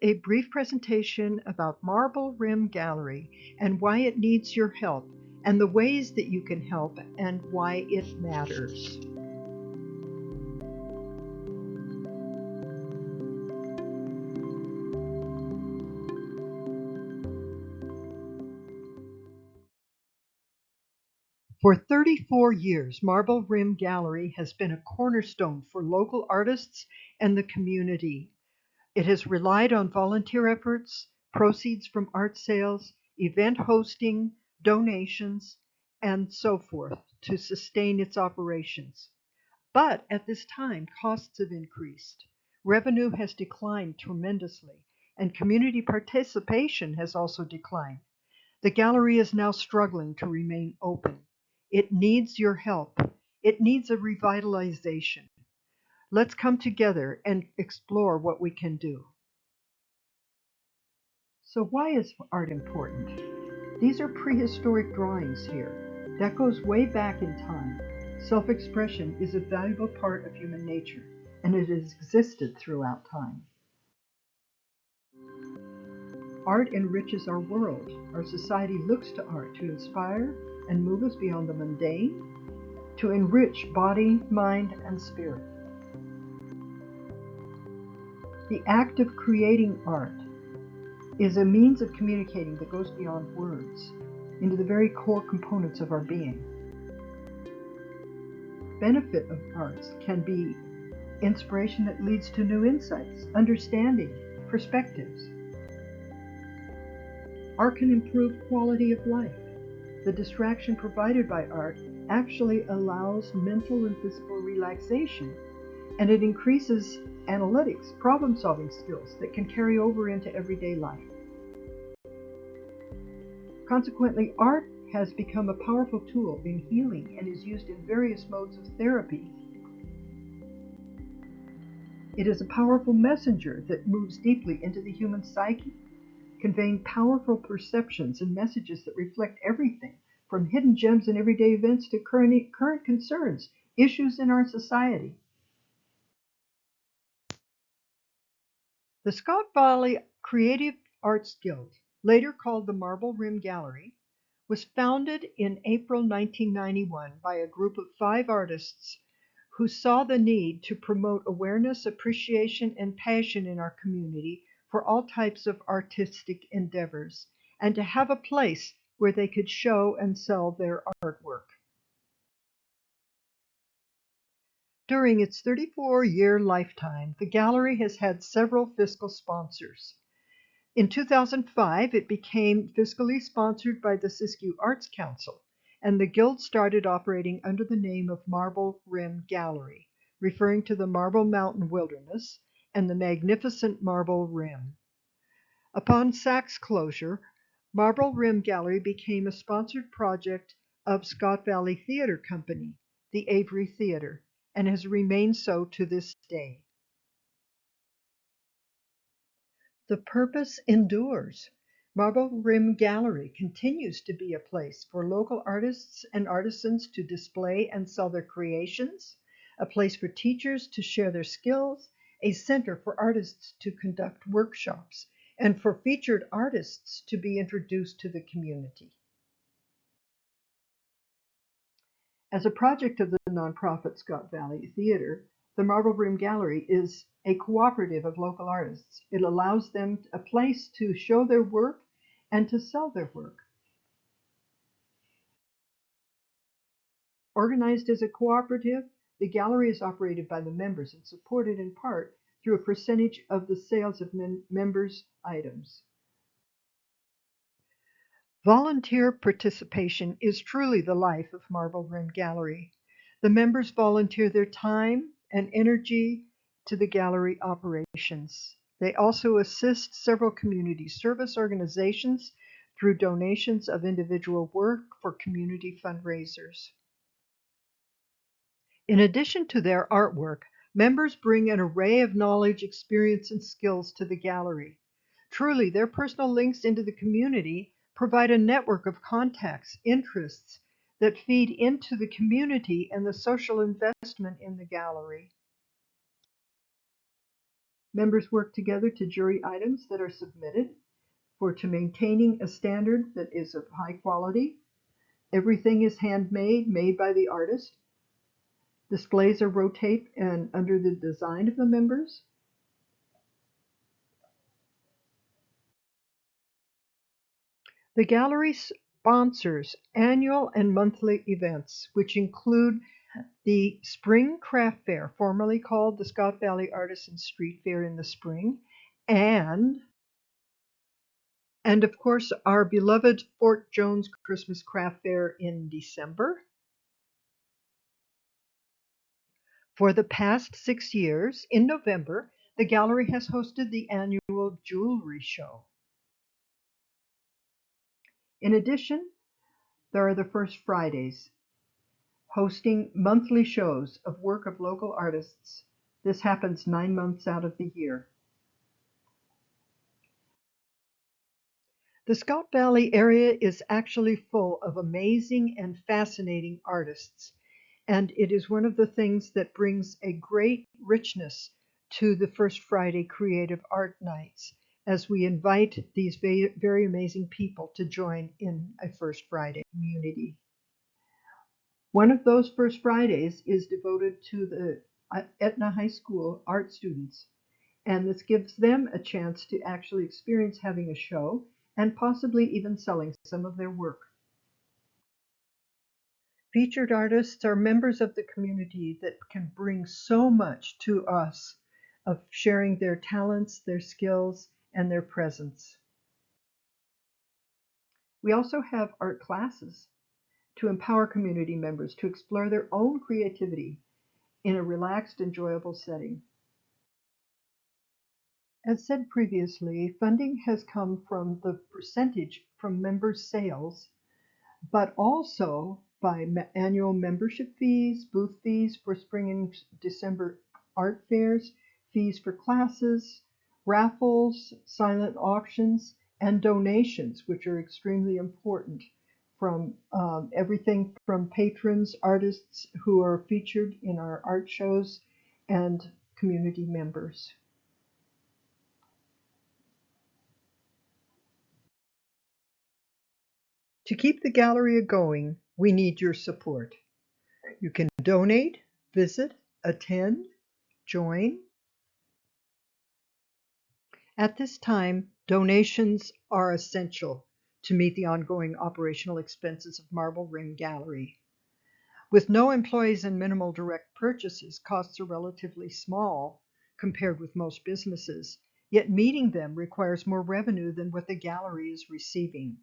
a brief presentation about Marble Rim Gallery and why it needs your help, and the ways that you can help and why it matters. For 34 years, Marble Rim Gallery has been a cornerstone for local artists and the community. It has relied on volunteer efforts, proceeds from art sales, event hosting, donations, and so forth to sustain its operations. But at this time, costs have increased, revenue has declined tremendously, and community participation has also declined. The gallery is now struggling to remain open. It needs your help. It needs a revitalization. Let's come together and explore what we can do. So why is art important? These are prehistoric drawings here. That goes way back in time. Self-expression is a valuable part of human nature, and it has existed throughout time. Art enriches our world. Our society looks to art to inspire and move us beyond the mundane, to enrich body, mind, and spirit. The act of creating art is a means of communicating that goes beyond words into the very core components of our being. Benefit of arts can be inspiration that leads to new insights, understanding, perspectives. Art can improve quality of life. The distraction provided by art actually allows mental and physical relaxation, and it increases analytics, problem-solving skills that can carry over into everyday life. Consequently, art has become a powerful tool in healing and is used in various modes of therapy. It is a powerful messenger that moves deeply into the human psyche, conveying powerful perceptions and messages that reflect everything from hidden gems in everyday events to current concerns, issues in our society. The Scott Valley Creative Arts Guild, later called the Marble Rim Gallery, was founded in April 1991 by a group of 5 artists who saw the need to promote awareness, appreciation, and passion in our community for all types of artistic endeavors, and to have a place where they could show and sell their artwork. During its 34-year lifetime, the gallery has had several fiscal sponsors. In 2005, it became fiscally sponsored by the Siskiyou Arts Council, and the Guild started operating under the name of Marble Rim Gallery, referring to the Marble Mountain Wilderness and the magnificent Marble Rim. Upon SAC's closure, Marble Rim Gallery became a sponsored project of Scott Valley Theater Company, the Avery Theater, and has remained so to this day. The purpose endures. Marble Rim Gallery continues to be a place for local artists and artisans to display and sell their creations, a place for teachers to share their skills, a center for artists to conduct workshops, and for featured artists to be introduced to the community. As a project of the nonprofit Scott Valley Theater, the Marble Rim Gallery is a cooperative of local artists. It allows them a place to show their work and to sell their work. Organized as a cooperative, the gallery is operated by the members and supported in part through a percentage of the sales of members' items. Volunteer participation is truly the life of Marble Rim Gallery. The members volunteer their time and energy to the gallery operations. They also assist several community service organizations through donations of individual work for community fundraisers. In addition to their artwork, members bring an array of knowledge, experience, and skills to the gallery. Truly, their personal links into the community provide a network of contacts, interests that feed into the community and the social investment in the gallery. Members work together to jury items that are submitted to maintaining a standard that is of high quality. Everything is handmade, made by the artist. Displays are rotate and under the design of the members. The gallery sponsors annual and monthly events, which include the Spring Craft Fair, formerly called the Scott Valley Artisan Street Fair in the spring, and of course our beloved Fort Jones Christmas Craft Fair in December. For the past 6 years, in November, the gallery has hosted the annual jewelry show. In addition, there are the First Fridays, hosting monthly shows of work of local artists. This happens 9 months out of the year. The Scott Valley area is actually full of amazing and fascinating artists, and it is one of the things that brings a great richness to the First Friday Creative Art Nights as we invite these very amazing people to join in a First Friday community. One of those First Fridays is devoted to the Etna High School art students, and this gives them a chance to actually experience having a show and possibly even selling some of their work. Featured artists are members of the community that can bring so much to us of sharing their talents, their skills, and their presence. We also have art classes to empower community members to explore their own creativity in a relaxed, enjoyable setting. As said previously, funding has come from the percentage from members' sales, but also by annual membership fees, booth fees for spring and December art fairs, fees for classes, raffles, silent auctions, and donations, which are extremely important from everything from patrons, artists who are featured in our art shows, and community members. To keep the gallery going, we need your support. You can donate, visit, attend, join. At this time, donations are essential to meet the ongoing operational expenses of Marble Ring Gallery. With no employees and minimal direct purchases, costs are relatively small compared with most businesses, yet meeting them requires more revenue than what the gallery is receiving.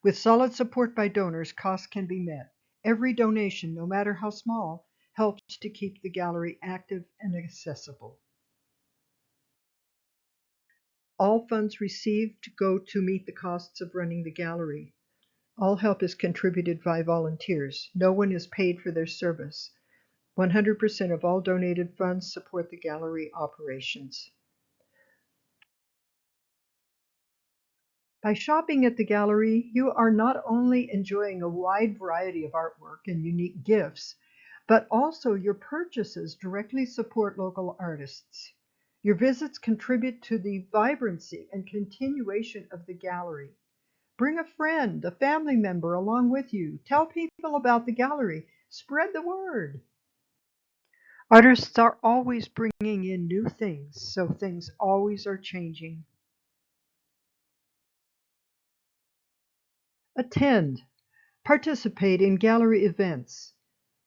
With solid support by donors, costs can be met. Every donation, no matter how small, helps to keep the gallery active and accessible. All funds received go to meet the costs of running the gallery. All help is contributed by volunteers. No one is paid for their service. 100% of all donated funds support the gallery operations. By shopping at the gallery, you are not only enjoying a wide variety of artwork and unique gifts, but also your purchases directly support local artists. Your visits contribute to the vibrancy and continuation of the gallery. Bring a friend, a family member along with you. Tell people about the gallery. Spread the word. Artists are always bringing in new things, so things always are changing. Attend. Participate in gallery events.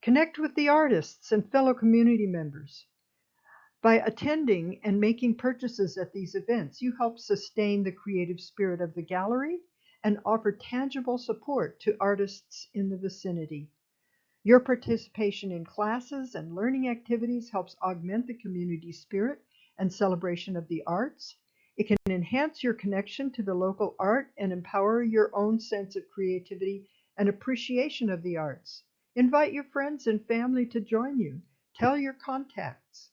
Connect with the artists and fellow community members. By attending and making purchases at these events, you help sustain the creative spirit of the gallery and offer tangible support to artists in the vicinity. Your participation in classes and learning activities helps augment the community spirit and celebration of the arts. It can enhance your connection to the local art and empower your own sense of creativity and appreciation of the arts. Invite your friends and family to join you. Tell your contacts.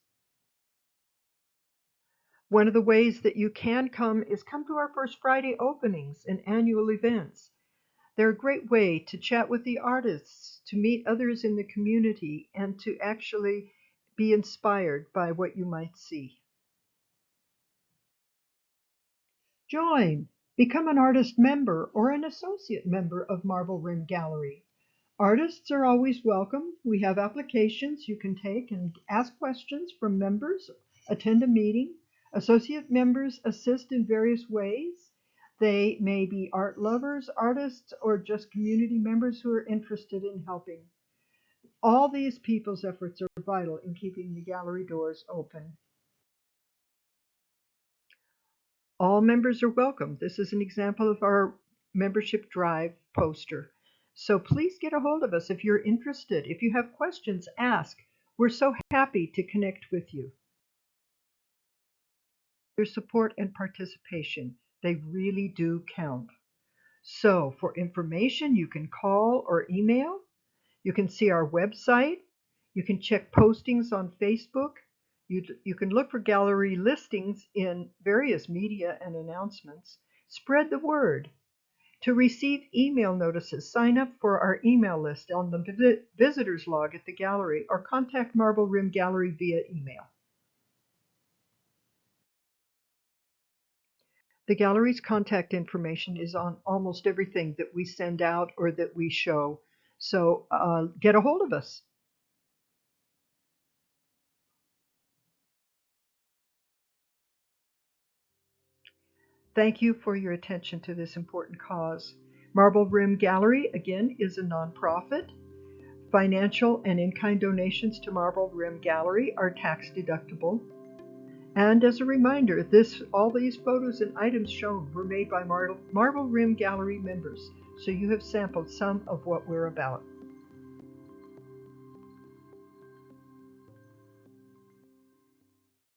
One of the ways that you can come is come to our First Friday openings and annual events. They're a great way to chat with the artists, to meet others in the community, and to actually be inspired by what you might see. Join! Become an artist member or an associate member of Marble Rim Gallery. Artists are always welcome. We have applications you can take and ask questions from members, attend a meeting. Associate members assist in various ways. They may be art lovers, artists, or just community members who are interested in helping. All these people's efforts are vital in keeping the gallery doors open. All members are welcome. This is an example of our membership drive poster. So please get a hold of us if you're interested. If you have questions, ask. We're so happy to connect with you. Your support and participation, they really do count. So for information, you can call or email. You can see our website. You can check postings on Facebook. You can look for gallery listings in various media and announcements. Spread the word. To receive email notices, sign up for our email list on the visitors log at the gallery or contact Marble Rim Gallery via email. The gallery's contact information is on almost everything that we send out or that we show. So get a hold of us. Thank you for your attention to this important cause. Marble Rim Gallery, again, is a nonprofit. Financial and in-kind donations to Marble Rim Gallery are tax deductible. And as a reminder, all these photos and items shown were made by Marble Rim Gallery members, so you have sampled some of what we're about.